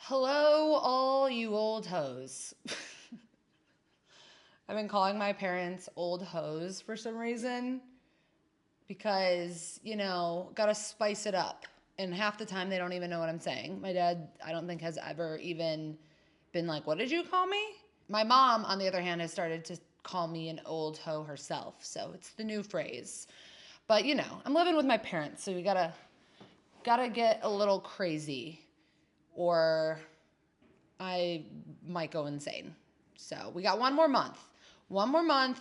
Hello, all you old hoes. I've been calling my parents old hoes for some reason because, gotta spice it up. And half the time they don't even know what I'm saying. My dad, I don't think, has ever even been like, "What did you call me?" My mom, on the other hand, has started to call me an old hoe herself. So it's the new phrase. But, I'm living with my parents, so we gotta get a little crazy or I might go insane. So we got one more month,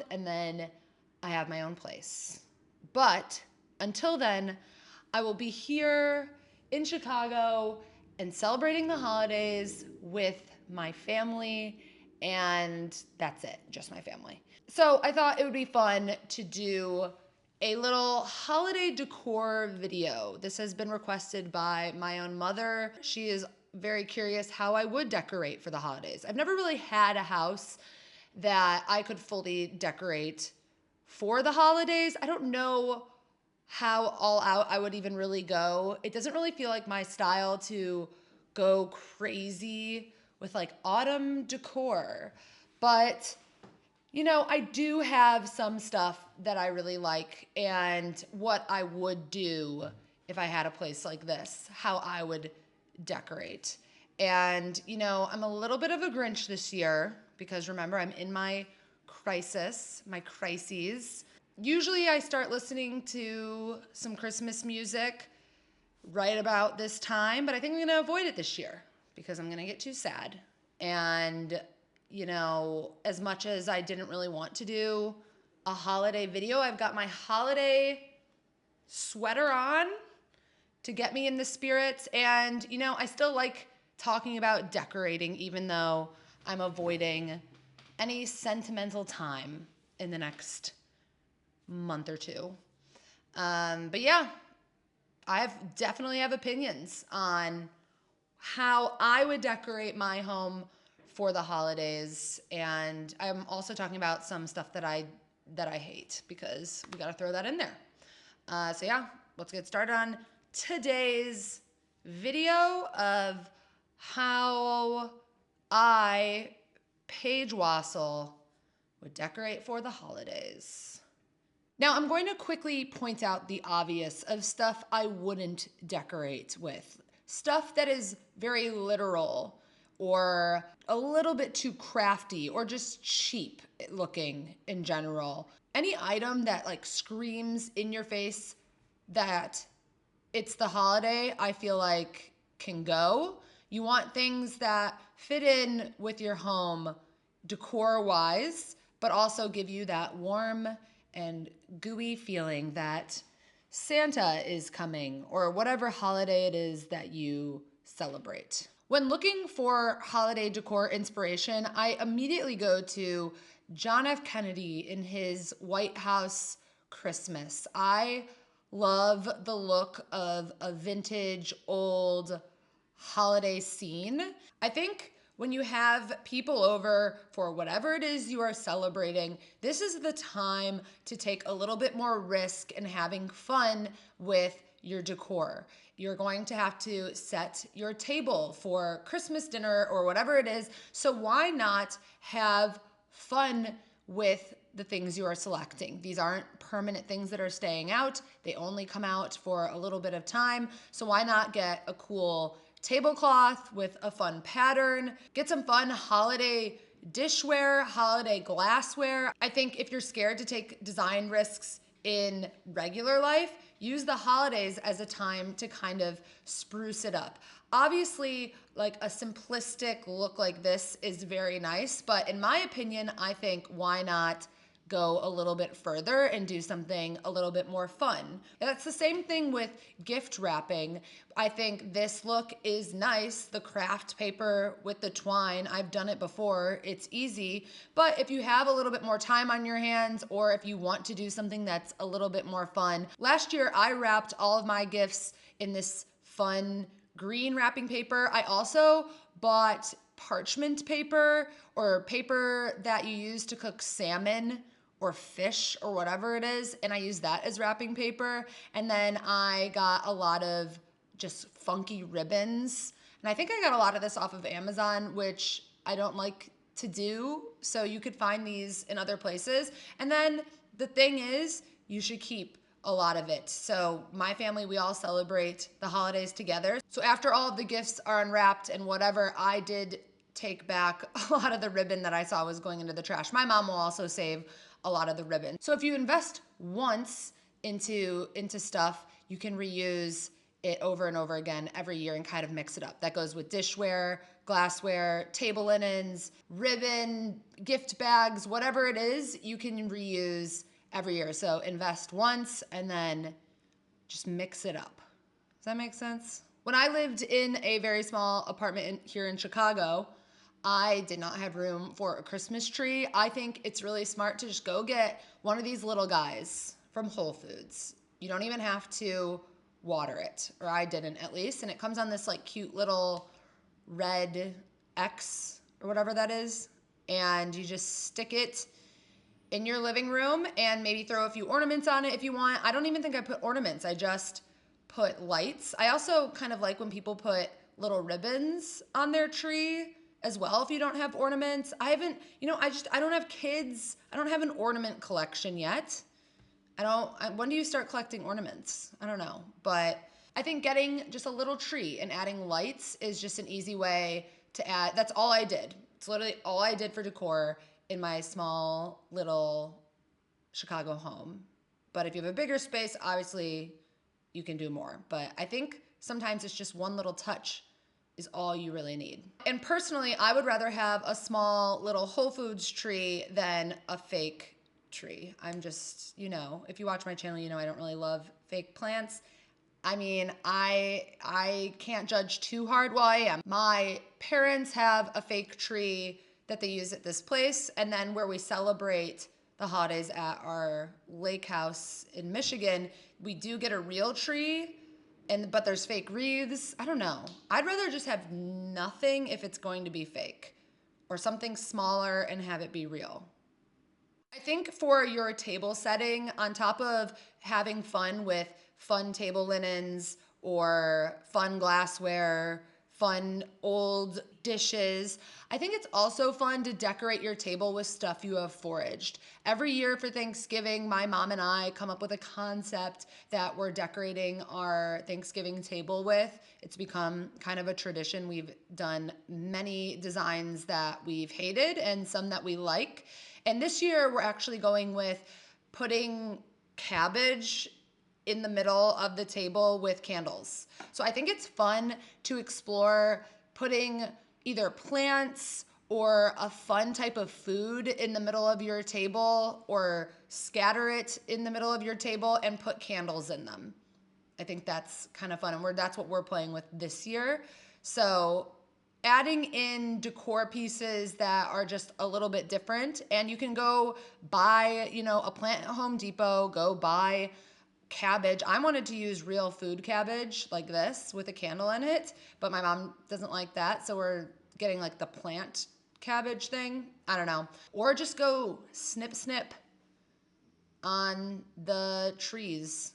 and then I have my own place. But until then, I will be here in Chicago and celebrating the holidays with my family, and that's it, just my family. So I thought it would be fun to do a little holiday decor video. This has been requested by my own mother. She is very curious how I would decorate for the holidays. I've never really had a house that I could fully decorate for the holidays. I don't know how all out I would even really go. It doesn't really feel like my style to go crazy with like autumn decor. But I do have some stuff that I really like and what I would do if I had a place like this, how I would decorate. And, I'm a little bit of a Grinch this year because remember, I'm in my crises. Usually I start listening to some Christmas music right about this time, but I think I'm going to avoid it this year because I'm going to get too sad. And as much as I didn't really want to do a holiday video, I've got my holiday sweater on to get me in the spirits. And, I still like talking about decorating, even though I'm avoiding any sentimental time in the next month or two. But yeah, definitely have opinions on how I would decorate my home for the holidays, and I'm also talking about some stuff that I hate because we got to throw that in there. So yeah, let's get started on today's video of how I, Paige Wassel, would decorate for the holidays. Now, I'm going to quickly point out the obvious of stuff I wouldn't decorate with. Stuff that is very literal or a little bit too crafty or just cheap looking in general. Any item that like screams in your face that it's the holiday, I feel like can go. You want things that fit in with your home decor wise, but also give you that warm and gooey feeling that Santa is coming or whatever holiday it is that you celebrate. When looking for holiday decor inspiration, I immediately go to John F. Kennedy in his White House Christmas. I love the look of a vintage old holiday scene. I think when you have people over for whatever it is you are celebrating, this is the time to take a little bit more risk in having fun with your decor. You're going to have to set your table for Christmas dinner or whatever it is. So why not have fun with the things you are selecting? These aren't permanent things that are staying out. They only come out for a little bit of time. So why not get a cool tablecloth with a fun pattern? Get some fun holiday dishware, holiday glassware. I think if you're scared to take design risks in regular life, use the holidays as a time to kind of spruce it up. Obviously, like a simplistic look like this is very nice, but in my opinion, I think why not go a little bit further and do something a little bit more fun. And that's the same thing with gift wrapping. I think this look is nice, the craft paper with the twine. I've done it before, it's easy. But if you have a little bit more time on your hands, or if you want to do something that's a little bit more fun. Last year, I wrapped all of my gifts in this fun green wrapping paper. I also bought parchment paper or paper that you use to cook salmon or fish or whatever it is, and I use that as wrapping paper. And then I got a lot of just funky ribbons And I think I got a lot of this off of Amazon, which I don't like to do. So you could find these in other places. And then the thing is, you should keep a lot of it. So my family, we all celebrate the holidays together. So after all of the gifts are unwrapped and whatever, I did take back a lot of the ribbon that I saw was going into the trash. My mom will also save a lot of the ribbon. So if you invest once into stuff, you can reuse it over and over again every year and kind of mix it up. That goes with dishware, glassware, table linens, ribbon, gift bags, whatever it is, you can reuse every year. So invest once and then just mix it up. Does that make sense? When I lived in a very small apartment here in Chicago, I did not have room for a Christmas tree. I think it's really smart to just go get one of these little guys from Whole Foods. You don't even have to water it, or I didn't at least. And it comes on this like cute little red X or whatever that is. And you just stick it in your living room and maybe throw a few ornaments on it if you want. I don't even think I put ornaments. I just put lights. I also kind of like when people put little ribbons on their tree as well if you don't have ornaments. I haven't, I don't have kids. I don't have an ornament collection yet. When do you start collecting ornaments? I don't know. But I think getting just a little tree and adding lights is just an easy way to add. That's all I did. It's literally all I did for decor in my small little Chicago home. But if you have a bigger space, obviously you can do more. But I think sometimes it's just one little touch is all you really need. And personally, I would rather have a small little Whole Foods tree than a fake tree. I'm just, if you watch my channel, I don't really love fake plants. I mean, I can't judge too hard. Well, I am. My parents have a fake tree that they use at this place, and then where we celebrate the holidays at our lake house in Michigan, we do get a real tree, but there's fake wreaths. I don't know. I'd rather just have nothing if it's going to be fake, or something smaller and have it be real. I think for your table setting, on top of having fun with fun table linens or fun glassware, fun old dishes, I think it's also fun to decorate your table with stuff you have foraged. Every year for Thanksgiving, my mom and I come up with a concept that we're decorating our Thanksgiving table with. It's become kind of a tradition. We've done many designs that we've hated and some that we like. And this year we're actually going with putting cabbage in the middle of the table with candles. So I think it's fun to explore putting either plants or a fun type of food in the middle of your table, or scatter it in the middle of your table and put candles in them. I think that's kind of fun, and that's what we're playing with this year. So adding in decor pieces that are just a little bit different, and you can go buy, a plant at Home Depot, go buy cabbage. I wanted to use real food cabbage like this with a candle in it, but my mom doesn't like that, so we're getting like the plant cabbage thing. I don't know. Or just go snip on the trees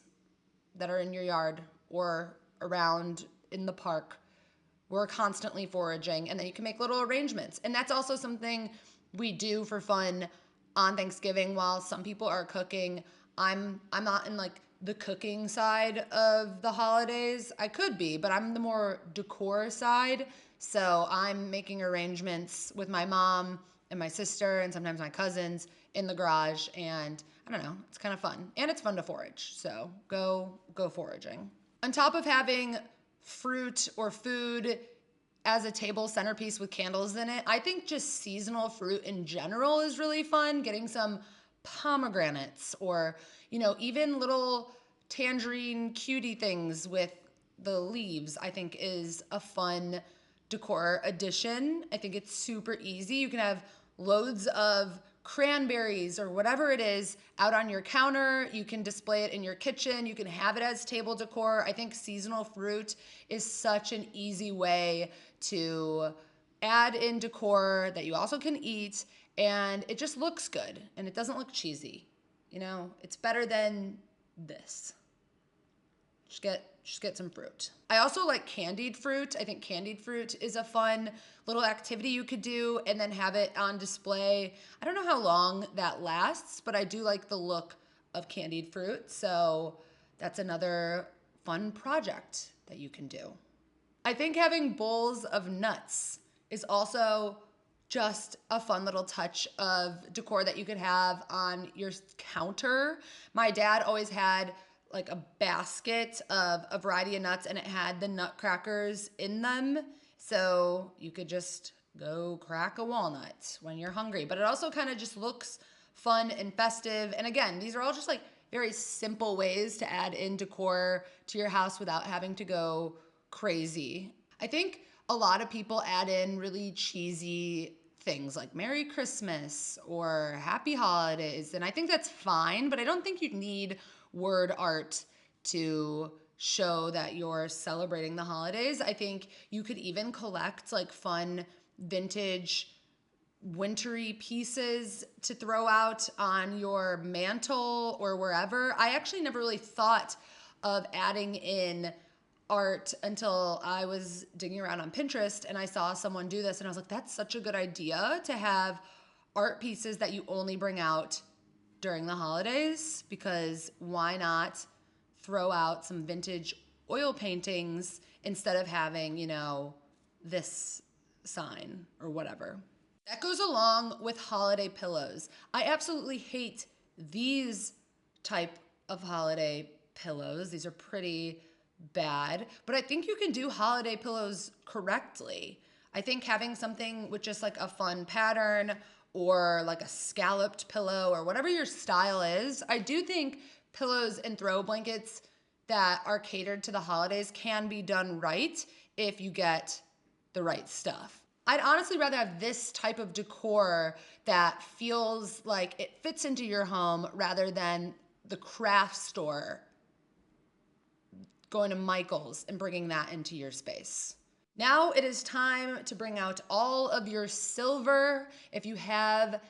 that are in your yard or around in the park. We're constantly foraging, and then you can make little arrangements. And that's also something we do for fun on Thanksgiving. While some people are cooking, I'm not in like the cooking side of the holidays. I could be, but I'm the more decor side. So I'm making arrangements with my mom and my sister and sometimes my cousins in the garage, and I don't know, it's kind of fun. And it's fun to forage, so go foraging. On top of having fruit or food as a table centerpiece with candles in it, I think just seasonal fruit in general is really fun. Getting some pomegranates or, even little tangerine cutie things with the leaves, I think is a fun decor addition. I think it's super easy. You can have loads of cranberries or whatever it is out on your counter. You can display it in your kitchen. You can have it as table decor. I think seasonal fruit is such an easy way to add in decor that you also can eat, and it just looks good and it doesn't look cheesy. It's better than this. Just get just get some fruit. I also like candied fruit. I think candied fruit is a fun little activity you could do and then have it on display. I don't know how long that lasts, but I do like the look of candied fruit. So that's another fun project that you can do. I think having bowls of nuts is also just a fun little touch of decor that you could have on your counter. My dad always had like a basket of a variety of nuts and it had the nutcrackers in them. So you could just go crack a walnut when you're hungry. But it also kind of just looks fun and festive. And again, these are all just like very simple ways to add in decor to your house without having to go crazy. I think a lot of people add in really cheesy things like Merry Christmas or Happy Holidays, and I think that's fine, but I don't think you need word art to show that you're celebrating the holidays. I think you could even collect like fun vintage wintry pieces to throw out on your mantle or wherever. I actually never really thought of adding in art until I was digging around on Pinterest and I saw someone do this and I was like, that's such a good idea to have art pieces that you only bring out during the holidays, because why not throw out some vintage oil paintings instead of having, you know, this sign or whatever. That goes along with holiday pillows. I absolutely hate these type of holiday pillows. These are pretty bad, but I think you can do holiday pillows correctly. I think having something with just like a fun pattern or like a scalloped pillow or whatever your style is, I do think pillows and throw blankets that are catered to the holidays can be done right if you get the right stuff. I'd honestly rather have this type of decor that feels like it fits into your home rather than the craft store, going to Michael's and bringing that into your space. Now it is time to bring out all of your silver. If you have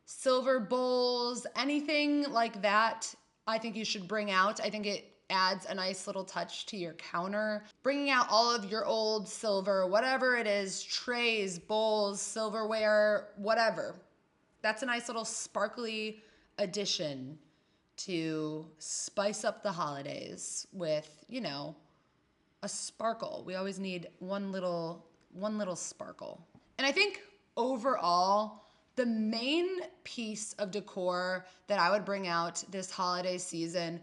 silver bowls, anything like that, I think you should bring out. I think it adds a nice little touch to your counter. Bringing out all of your old silver, whatever it is, trays, bowls, silverware, whatever. That's a nice little sparkly addition to spice up the holidays with, you know, a sparkle. We always need one little sparkle. And I think overall, the main piece of decor that I would bring out this holiday season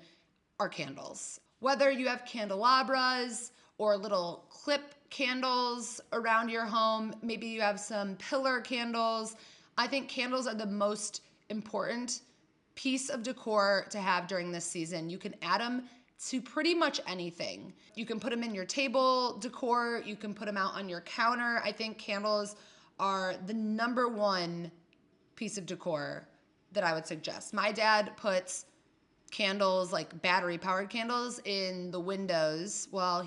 are candles. Whether you have candelabras or little clip candles around your home, maybe you have some pillar candles. I think candles are the most important piece of decor to have during this season. You can add them to pretty much anything. You can put them in your table decor, you can put them out on your counter. I think candles are the number one piece of decor that I would suggest. My dad puts candles, like battery powered candles, in the windows. Our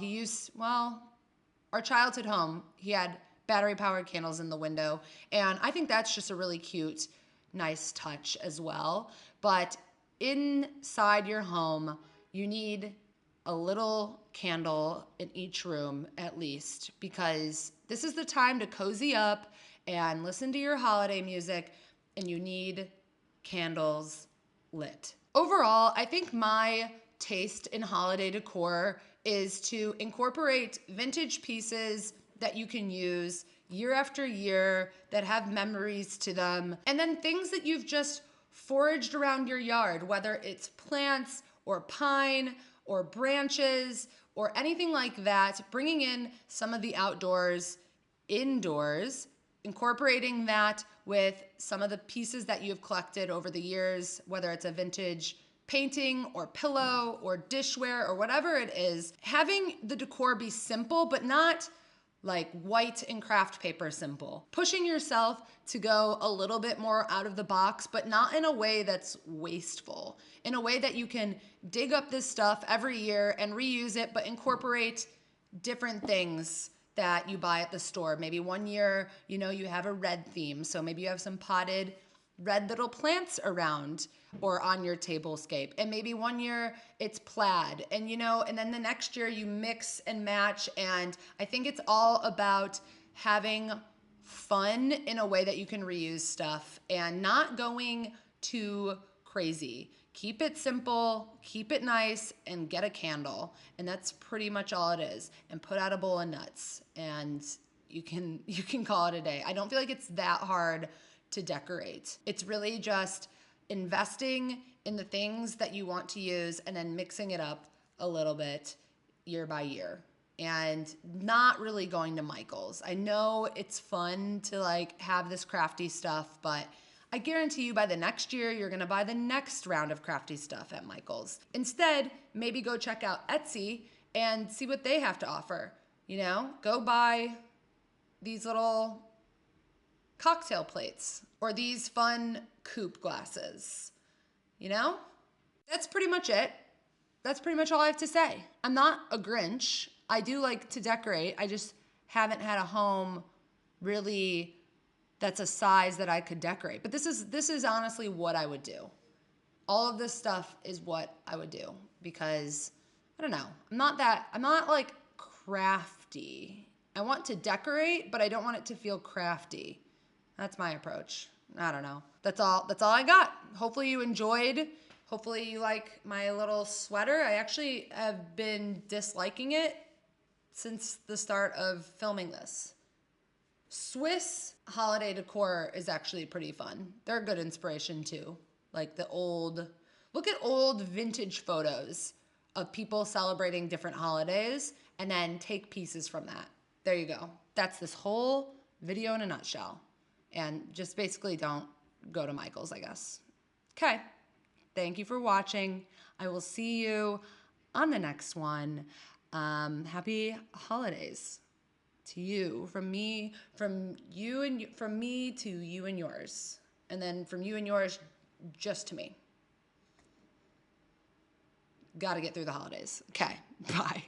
childhood home, he had battery powered candles in the window. And I think that's just a really cute, nice touch as well. But inside your home, you need a little candle in each room at least, because this is the time to cozy up and listen to your holiday music, and you need candles lit. Overall, I think my taste in holiday decor is to incorporate vintage pieces that you can use year after year that have memories to them, and then things that you've just foraged around your yard, whether it's plants or pine or branches or anything like that, bringing in some of the outdoors indoors, incorporating that with some of the pieces that you've collected over the years, whether it's a vintage painting or pillow or dishware or whatever it is. Having the decor be simple, but not like white and craft paper simple. Pushing yourself to go a little bit more out of the box, but not in a way that's wasteful. In a way that you can dig up this stuff every year and reuse it, but incorporate different things that you buy at the store. Maybe one year, you have a red theme. So maybe you have some potted red little plants around or on your tablescape. And maybe one year it's plaid, and and then the next year you mix and match. And I think it's all about having fun in a way that you can reuse stuff and not going too crazy. Keep it simple, keep it nice, and get a candle. And that's pretty much all it is. And put out a bowl of nuts, and you can call it a day. I don't feel like it's that hard to decorate. It's really just investing in the things that you want to use and then mixing it up a little bit year by year, and not really going to Michael's. I know it's fun to like have this crafty stuff, but I guarantee you by the next year, you're gonna buy the next round of crafty stuff at Michael's. Instead, maybe go check out Etsy and see what they have to offer. Go buy these little cocktail plates or these fun coupe glasses. That's pretty much it. That's pretty much all I have to say. I'm not a Grinch. I do like to decorate. I just haven't had a home really that's a size that I could decorate. But this is honestly what I would do. All of this stuff is what I would do because I don't know. I'm not like crafty. I want to decorate, but I don't want it to feel crafty. That's my approach. I don't know. That's all I got. Hopefully you enjoyed. Hopefully you like my little sweater. I actually have been disliking it since the start of filming this. Swiss holiday decor is actually pretty fun. They're a good inspiration too. Like look at old vintage photos of people celebrating different holidays and then take pieces from that. There you go. That's this whole video in a nutshell. And just basically don't go to Michael's, I guess. Okay. Thank you for watching. I will see you on the next one. Happy holidays to you, from me to you and yours. And then from you and yours just to me. Got to get through the holidays. Okay. Bye.